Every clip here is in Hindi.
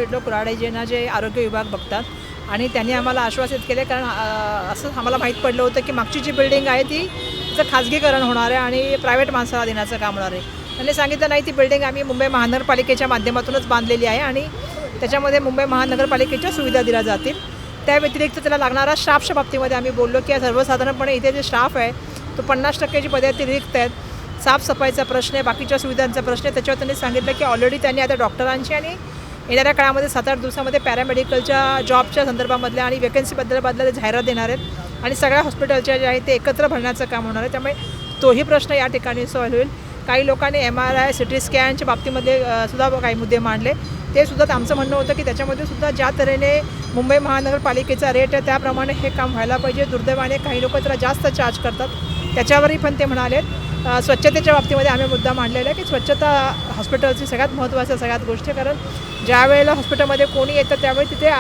भेटलो कुऱ्हाडेजींना, जे आरोग्य विभाग बघतात, आणि त्यांनी आम्हाला आश्वासित केले, कारण असं आम्हाला माहीत पडलं होतं की मागची जी बिल्डिंग आहे ती तिचं खाजगीकरण होणार आहे आणि प्रायव्हेट माणसाला देण्याचं काम होणार आहे. त्यांनी सांगितलं नाही, ती बिल्डिंग आम्ही मुंबई महानगरपालिकेच्या माध्यमातूनच बांधलेली आहे आणि त्याच्यामध्ये मुंबई महानगरपालिकेच्या सुविधा दिल्या जातील. त्या व्यतिरिक्त त्याला लागणारा स्टाफच्या बाबतीमध्ये आम्ही बोललो की सर्वसाधारणपणे इथे जे स्टाफ आहे तो 50% जी पदे ती रिक्त आहेत. साफसफाईचा प्रश्न आहे, बाकीच्या सुविधांचा प्रश्न आहे. त्याच्यावर त्यांनी सांगितलं की ऑलरेडी त्यांनी आता डॉक्टरांची आणि येणाऱ्या काळामध्ये 7-8 दिवसामध्ये पॅरामेडिकलच्या जॉबच्या संदर्भामधल्या आणि वेकन्सीबद्दल जाहिरात देणार आहेत आणि सगळ्या हॉस्पिटलच्या जे आहे ते एकत्र भरण्याचं काम होणार आहे. त्यामुळे तोही प्रश्न या ठिकाणी सॉल्व्ह होईल. काही लोकांनी MRI, CT स्कॅनच्या बाबतीमध्ये सुद्धा काही मुद्दे मांडले. ते सुद्धा आमचं म्हणणं होतं की त्याच्यामध्ये सुद्धा ज्या तऱ्हेने मुंबई महानगरपालिकेचा रेट आहे त्याप्रमाणे हे काम व्हायला पाहिजे. दुर्दैवाने काही लोक त्याला जास्त चार्ज करतात, त्याच्यावरही पण ते म्हणालेत. स्वच्छतेच्या बाबतीमध्ये आम्ही मुद्दा मांडलेला आहे की स्वच्छता हॉस्पिटलची सगळ्यात महत्त्वाच्या सगळ्यात गोष्टी, कारण ज्या वेळेला हॉस्पिटलमध्ये कोणी येतं त्यावेळी तिथे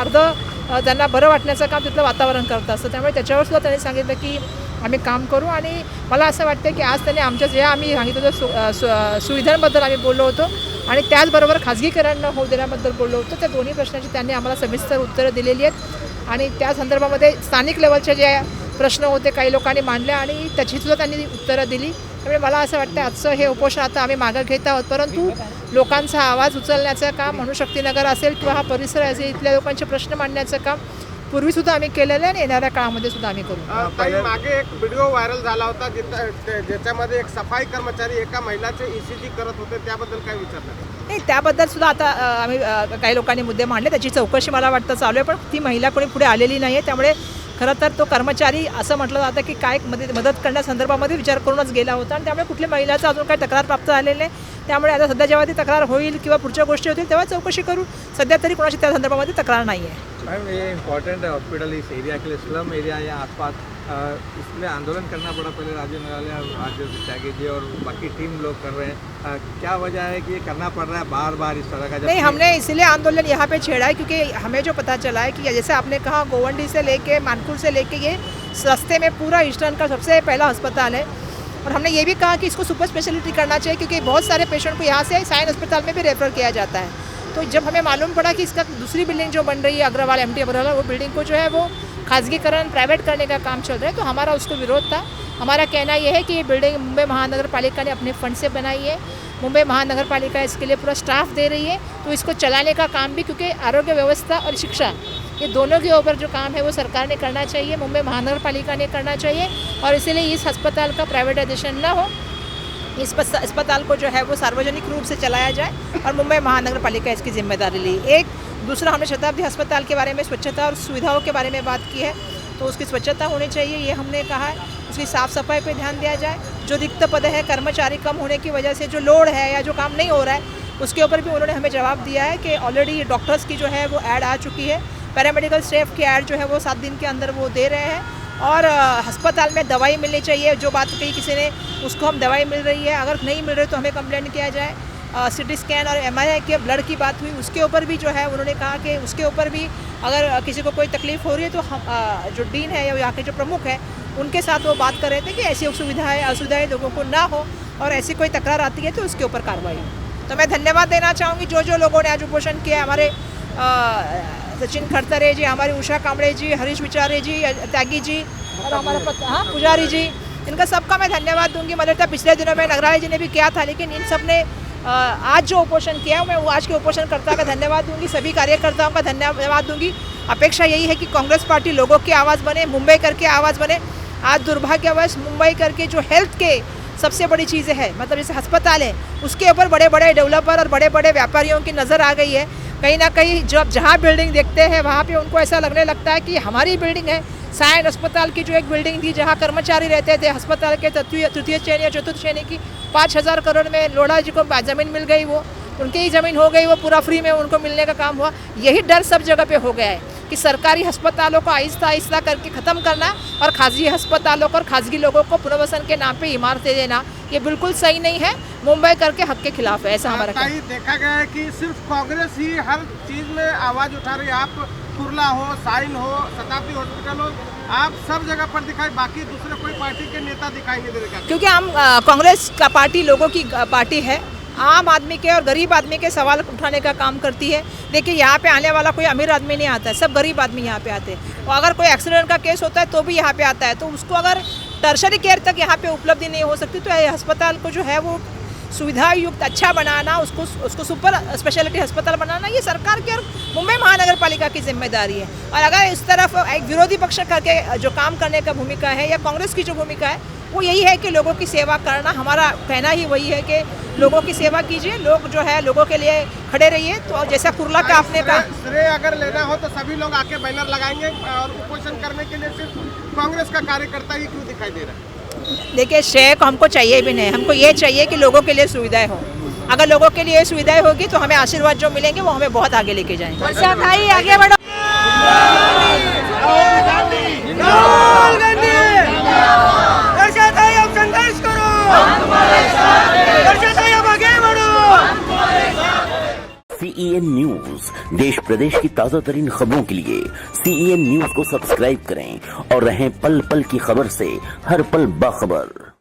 त्यांना बरं वाटण्याचं काम तिथलं वातावरण करत असतं. त्यामुळे त्याच्यावर सुद्धा त्यांनी सांगितलं की आम्ही काम करू. आणि मला असं वाटतं की आज त्यांनी आमच्या जे आम्ही सांगितलं होतं सुविधांबद्दल आम्ही बोललो होतो आणि त्याचबरोबर खाजगीकरण होऊ देण्याबद्दल बोललो होतो. त्या दोन्ही प्रश्नाची त्यांनी आम्हाला सविस्तर उत्तरं दिलेली आहेत आणि त्या संदर्भामध्ये स्थानिक लेवलचे जे प्रश्न होते काही लोकांनी मांडले आणि त्याचीसुद्धा त्यांनी उत्तरं दिली. त्यामुळे मला असं वाटतं आजचं हे उपोषण आता आम्ही मागं घेत आहोत, परंतु लोकांचा आवाज उचलण्याचं काम अणुशक्तीनगर असेल किंवा हा परिसर असेल, इथल्या लोकांचे प्रश्न मांडण्याचं काम पूर्वीसुद्धा आम्ही केलेलं आहे आणि येणाऱ्या काळामध्ये सुद्धा आम्ही करू. मागे एक व्हिडिओ व्हायरल झाला होता ज्याच्यामध्ये एक सफाई कर्मचारी एका महिलाचे ECG करत होते, त्याबद्दल काय विचारलं? नाही, त्याबद्दल सुद्धा आता आम्ही काही लोकांनी मुद्दे मांडले. त्याची चौकशी मला वाटतं चालू आहे, पण ती महिला कोणी पुढे आलेली नाही आहे. त्यामुळे खरं तर तो कर्मचारी असं म्हटलं जातं की काय मदत करण्यासंदर्भामध्ये विचार करूनच गेला होता आणि त्यामुळे कुठल्या महिलाचं अजून काही तक्रार प्राप्त झालेली नाही. त्यामुळे आता सध्या जेव्हा ती तक्रार होईल किंवा पुढच्या गोष्टी होतील तेव्हा चौकशी करू. सध्या तरी कोणाची त्या संदर्भामध्ये तक्रार नाही आहे. मैम, ये इम्पोर्टेंट है हॉस्पिटल इस एरिया के लिए, स्लम एरिया या आसपास, इसलिए आंदोलन करना पड़ा पहले राज्य न्यायालय, आज त्यागी जी और बाकी टीम लोग कर रहे हैं. क्या वजह है कि ये करना पड़ रहा है बार बार इस तरह का? नहीं, हमने इसलिए आंदोलन यहाँ पे छेड़ा है क्योंकि हमें जो पता चला है कि जैसे आपने कहा गोवंडी से लेके मानकुल से लेके ये रास्ते में पूरा ईस्टर्न का सबसे पहला अस्पताल है और हमने ये भी कहा कि इसको सुपर स्पेशलिटी करना चाहिए क्योंकि बहुत सारे पेशेंट को यहाँ से साइन अस्पताल में भी रेफर किया जाता है. तो जब हमें मालूम पड़ा कि इसका दूसरी बिल्डिंग जो बन रही है अग्रवाल MT अग्रवाल, वो बिल्डिंग को जो है वो खाजगीकरण प्राइवेट करने का काम चल रहा है, तो हमारा उसको विरोध था. हमारा कहना यह है कि ये बिल्डिंग मुंबई महानगर पालिका ने अपने फंड से बनाई है. मुंबई महानगर पालिका इसके लिए पूरा स्टाफ दे रही है, तो इसको चलाने का काम भी, क्योंकि आरोग्य व्यवस्था और शिक्षा ये दोनों के ऊपर जो काम है वो सरकार ने करना चाहिए, मुंबई महानगर पालिका ने करना चाहिए. और इसीलिए इस अस्पताल का प्राइवेटाइजेशन ना हो, इस अस्पताल को जो है वो सार्वजनिक रूप से चलाया जाए और मुंबई महानगर पालिका इसकी जिम्मेदारी ली. एक दूसरा, हमने शताब्दी अस्पताल के बारे में स्वच्छता और सुविधाओं के बारे में बात की है, तो उसकी स्वच्छता होनी चाहिए ये हमने कहा है. उसकी साफ़ सफाई पे ध्यान दिया जाए. जो रिक्त पद है, कर्मचारी कम होने की वजह से जो लोड है या जो काम नहीं हो रहा है उसके ऊपर भी उन्होंने हमें जवाब दिया है कि ऑलरेडी डॉक्टर्स की जो है वो ऐड आ चुकी है. पैरामेडिकल स्टाफ की ऐड जो है वो 7 दिन के अंदर वो दे रहे हैं. और अस्पताल में दवाई मिलनी चाहिए. जो बात कही किसी ने, उसको हम दवाई मिल रही है. अगर नहीं मिल रही तो हमें कंप्लेंट किया जाए. CT स्कैन और MRI के ब्लड की बात हुई, उसके ऊपर भी जो है उन्होंने कहा कि उसके ऊपर भी अगर किसी को कोई तकलीफ़ हो रही है तो हम जो डीन है या यहाँ के जो प्रमुख हैं उनके साथ वो बात कर रहे थे कि ऐसी असुविधाएं लोगों को ना हो और ऐसी कोई तकरार आती है तो उसके ऊपर कार्रवाई हो. तो मैं धन्यवाद देना चाहूँगी जो लोगों ने आज उपोषण किया. हमारे सचिन खड़तरे जी, हमारी उषा कांबड़े जी, हरीश विचारे जी, त्यागी जी और हमारा पुजारी जी, इनका सबका मैं धन्यवाद दूंगी. मुझे लगता है पिछले दिनों में नगराली जी ने भी किया था, लेकिन इन सब ने आज जो उपोषण किया मैं वो आज के उपोषणकर्ता का धन्यवाद दूंगी. सभी कार्यकर्ताओं का धन्यवाद दूंगी. अपेक्षा यही है कि कांग्रेस पार्टी लोगों की आवाज़ बने, मुंबई करके आवाज़ बने. आज दुर्भाग्यवश मुंबई करके जो हेल्थ के सबसे बड़ी चीज़ें हैं, मतलब जैसे अस्पताल है, उसके ऊपर बड़े बड़े डेवलपर और बड़े बड़े व्यापारियों की नज़र आ गई है. कहीं ना कहीं जब जहाँ बिल्डिंग देखते हैं वहाँ पे उनको ऐसा लगने लगता है कि हमारी बिल्डिंग है. सायन अस्पताल की जो एक बिल्डिंग थी जहाँ कर्मचारी रहते थे, अस्पताल के तृतीय श्रेणी या चतुर्थ श्रेणी की 5,000 करोड़ में लोढ़ा जी को ज़मीन मिल गई, वो उनकी ही ज़मीन हो गई, वो पूरा फ्री में उनको मिलने का काम हुआ. यही डर सब जगह पे हो गया है कि सरकारी अस्पतालों को आहिस्ता आहिस्ता करके ख़त्म करना और खाजगी अस्पतालों को और खाजगी लोगों को पुनर्वसन के नाम पे इमारतें देना, ये बिल्कुल सही नहीं है. मुंबई करके हक के खिलाफ है, ऐसा हमारा कहना है. देखा गया है कि सिर्फ कांग्रेस ही हर चीज़ में आवाज़ उठा रही है. आप कुर्ला हो, साइन हो, शताब्दी हॉस्पिटल हो, आप सब जगह पर दिखाई, बाकी दूसरे कोई पार्टी के नेता दिखाई नहीं दे रहे. क्योंकि हम कांग्रेस का पार्टी लोगों की पार्टी है आम आदमी के और गरीब आदमी के सवाल उठाने का काम करती है। देखिए यहाँ पे आने वाला कोई अमीर आदमी नहीं आता है, सब गरीब आदमी यहाँ पे आते हैं। और अगर कोई एक्सीडेंट का केस होता है तो भी यहाँ पे आता है, तो उसको अगर टर्शरी केयर तक यहाँ पे उपलब्धि नहीं हो सकती, तो ये अस्पताल को जो है वो सुविधा युक्त अच्छा बनाना, उसको सुपर स्पेशलिटी अस्पताल बनाना, ये सरकार की और मुंबई महानगर पालिका की जिम्मेदारी है। और अगर इस तरफ एक विरोधी पक्ष करके जो काम करने का भूमिका है या कांग्रेस की जो भूमिका है वो यही है कि लोगों की सेवा करना। हमारा कहना ही वही है कि लोगों की सेवा कीजिए, लोग जो है लोगों के लिए खड़े रहिए। तो जैसा कुर्ला का आपने कहा, श्रेय अगर लेना हो तो सभी लोग आके बैनर लगाएंगे और उपोषण करने के लिए सिर्फ कांग्रेस का कार्यकर्ता ही क्यों दिखाई दे रहा है? देखिए श्रेय को हमको चाहिए भी नहीं, हमको ये चाहिए कि लोगों के लिए सुविधाएं हो। अगर लोगों के लिए सुविधाएं होगी तो हमें आशीर्वाद जो मिलेंगे वो हमें बहुत आगे लेके जाएंगे। वर्षा भाई आगे बढ़ो। CEN न्यूज देश प्रदेश की ताजा तरीन खबरों के लिए CEN न्यूज को सब्सक्राइब करें और रहें पल पल की खबर से हर पल बाखबर।